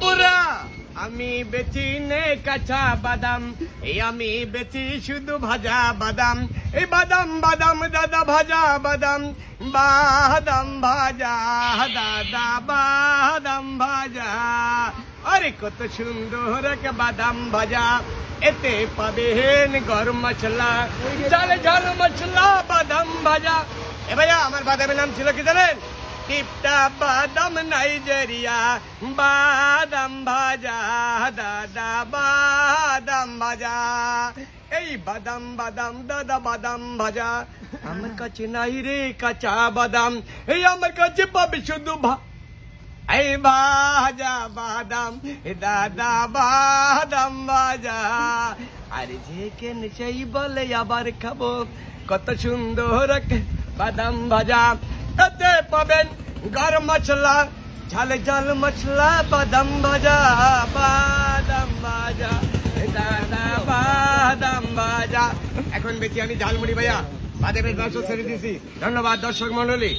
পুরা আমি বেচি নে কাঁচা বাদাম, এই আমি বেচি শুধু ভাজা বাদাম। এই বাদাম বাদাম দাদা ভাজা বাদাম, বাদাম ভাজা দাদা বাদাম ভাজা। আরে কত সুন্দর এক বাদাম ভাজা, এতে পাবেন গরম মশলা, ঝাল ঝাল মশলা বাদাম ভাজা। এ ভাইয়া আমার বাদামের নাম ছিল কি জানেন? টিপটা বাদাম নাইজেরিয়া, বাদাম ভাজা দাদা বাদাম ভাজা। এই বাদাম বাদাম দাদা বাদাম ভাজা, আমার কাছে নাই রে কাঁচা বাদাম, এই আমার কাছে পাবে শুধু এই ভাজা বাদাম দাদা বাদাম ভাজা। আরে যে কেন সেই বলে আবার খাবো, কত সুন্দর বাদাম ভাজা। এতে পাবেন গরম মশলা, ঝাল ঝাল মশলা বাদাম ভাজা, বাদাম ভাজা দাদা বাদাম ভাজা। এখন বেশি আমি ঝালমুড়ি ভাইয়া বাদামের ব্যবসা ছেড়ে দিছি। ধন্যবাদ দর্শক মন্ডলী।